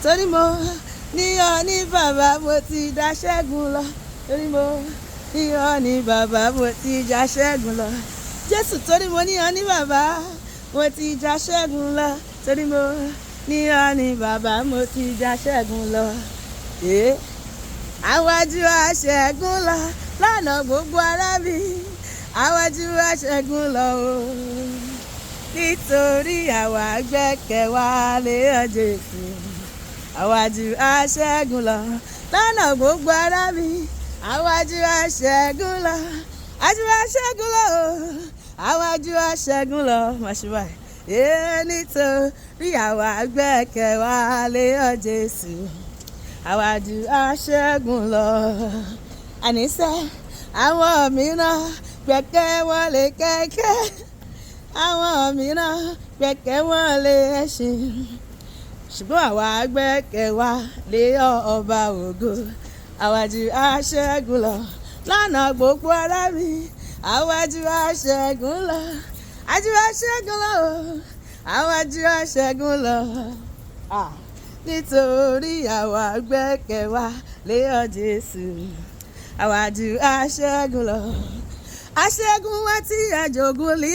torí mo níyàn ní bàbá mo ti dá ṣẹ́gun lọ torí mo níyàn ní bàbá mo ti já ṣẹ́gun lọ Jésù torí mo níyàn ní bàbá mo ti já ṣẹ́gun lọ torí mo níyàn ní bàbá mo ti já ṣẹ́gun lọ. Àwájú aṣẹ́gun lọ lọ́nà gbogbo ara mi àwájú aṣẹ́gun lọ o nítorí àwa gbẹ́kẹ̀ wa lé ọ Jésù àwájú aṣẹ́gun lọ lọ́nà gbogbo ara mi àwájú aṣẹ́gun lọ àwájú aṣẹ́gun lọ o àwájú aṣẹ́gun lọ màṣíwá nítorí àwa gbẹ́kẹ̀ wa lé ọ Jésù àwájú aṣẹ́gun lọ. Àníṣe àwọn mìíràn gbẹ́kẹ̀ wọn lé kẹ̀kẹ́ àwọn mìíràn gbẹ́kẹ̀ wọn lé ẹṣin ṣùgbọ́n àwa gbẹ́kẹ̀ wa lé ọba ògo àwájú aṣẹ́gun lọ lọ́nà gbogbo ara mi àwájú aṣẹ́gun lọ àwájú aṣẹ́gun lọ àwájú aṣẹ́gun lọ nítorí àwa gbẹ́kẹ̀ wa lé ọ Jésù àwájú aṣẹ́gun lọ. Aṣẹ́gun wa tí àjogún lè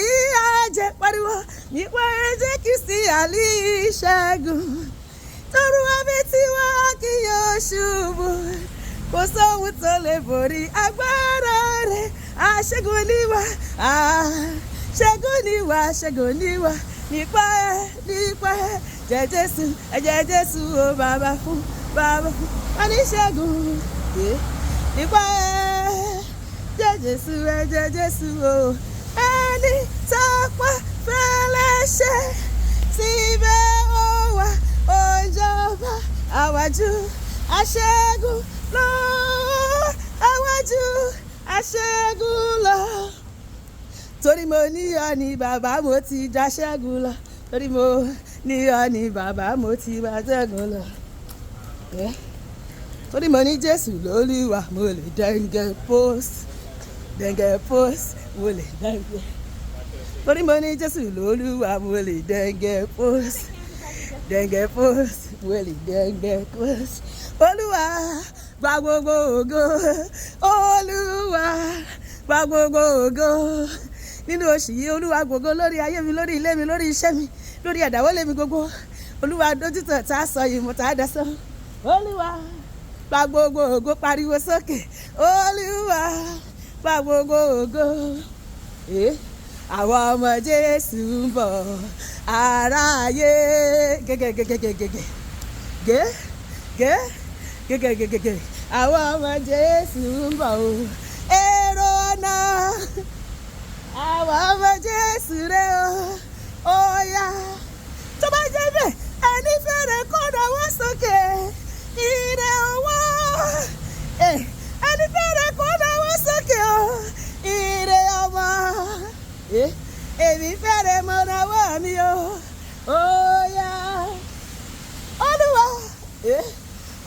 àjẹ pariwo nípa ẹ̀jẹ̀ Kristi àlì ìṣẹ́gun torí wá bí tí wá kí yóò ṣubú kò sóhun tó lè borí agbára rẹ̀ aṣẹ́gun ni wá aṣẹ́gun ni wá aṣẹ́gun ni wá nípa ẹ̀jẹ̀ Jésù ẹ̀jẹ̀ Jésù ó bàbá fún wọn ní ṣẹ́gun nípa ẹ̀jẹ̀ Jésù ẹ̀jẹ̀ Jésù o ẹni tápá fẹ́lẹ́ṣẹ̀ síbẹ̀ ó wà ó jọba àwájú aṣẹ́gun lọ àwájú aṣẹ́gun lọ torí mo níyàn ní bàbá mo ti já ṣẹ́gun lọ torí mo níyàn ní bàbá mo ti bá ṣẹ́gun lọ torí mo ní Jésù lólúwa mo lè dẹ́ngẹ́ post mo lè dẹ́ngẹ́ torí mo ní Jésù lólúwa mo lè dẹ́ngẹ́ post mo lè dẹ́ngẹ́ post Olúwa gba gbogbo ògo Olúwa gba gbogbo ògo nínú oṣù yìí Olúwa gbogbo lórí ayé mi lórí ilé mi lórí iṣẹ́ mi lórí àdáwọ́lé mi gbogbo Olúwa dójútọ̀ tá a sọ yìí mo tá a dá sọ Olúwa gba gbogbo ògo pariwo sókè Olúwa gba gbogbo ògo àwọn ọmọ Jésù ń bọ̀ aráyé gẹ́gẹ́gẹ́gẹ́gẹ́ àwọn ọmọ Jésù ń bọ̀ o èrò ọ̀nà àwọn ọmọ Jésù rẹ̀ o ó yá tó bá jẹ́ bẹ́ẹ̀ ẹni fẹ́rẹ̀ kó náwó sókè ire owó ẹni fẹ́rẹ̀ kó náwó sókè o ire ọmọ èmi fẹ́rẹ̀ mọ náwó mi o ó yá Olúwa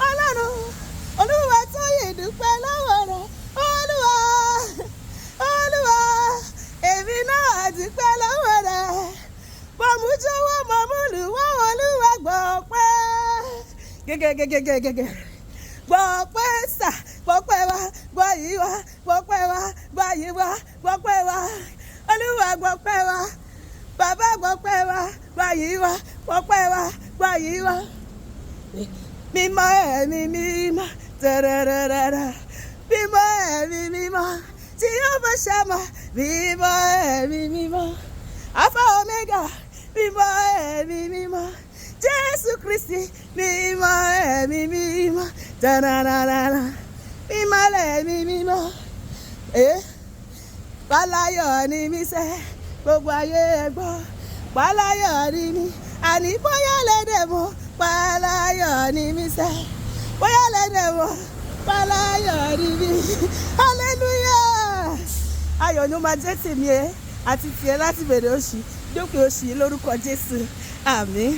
Ọlọ́run Olúwa tó yè dúpẹ́ lọ́wọ́ rẹ̀ Olúwa èmi náà dúpẹ́ lọ́wọ́ rẹ̀ mọ̀mújọ́wọ́ mọ̀múlùwọ́ Olúwa gbọ́ pẹ́ gẹ́gẹ́gẹ́gẹ́gẹ́gẹ́ gbọ́ pẹ́ sà gbọ́ pẹ́ wá gbọ́ yìí wá gbọ́ pẹ́ wá gbọ́ yìí wá gbọ́ pẹ́ wá Olúwa gbọ́ pẹ́ wá bàbá gbọ́ pẹ́ wá gbọ́ yìí wá gbọ́ pẹ́ wá gbọ́ yìí wá mímọ́ ẹ̀mí mímọ́ tẹ̀rẹ̀rẹ̀rẹ̀ mímọ́ ẹ̀mí mímọ́ tí yóò bá ṣàmà mímọ́ ẹ̀mí mímọ́ Alpha Omega mímọ́ ẹ̀mí mímọ́ Jésù Kristi mímọ́ ẹ̀mí mímọ́ tẹ̀rẹ̀rẹ̀rẹ̀ mímọ́ ẹ̀mí mímọ́ Páláyọ̀ ni mí sẹ́ gbogbo ayé ẹ gbọ́ páláyọ̀ ni mí àní bóyá lẹ́dẹ̀ mọ́ páláyọ̀ ni mí sẹ́ bóyá lẹ́dẹ̀ mọ́ páláyọ̀ ni mí hallelujah ayọ̀ ni ó máa jẹ́ tèmi àti tiẹ̀ láti bẹ̀rẹ̀ oṣù dópin oṣù yìí lórúkọ Jésù àmín.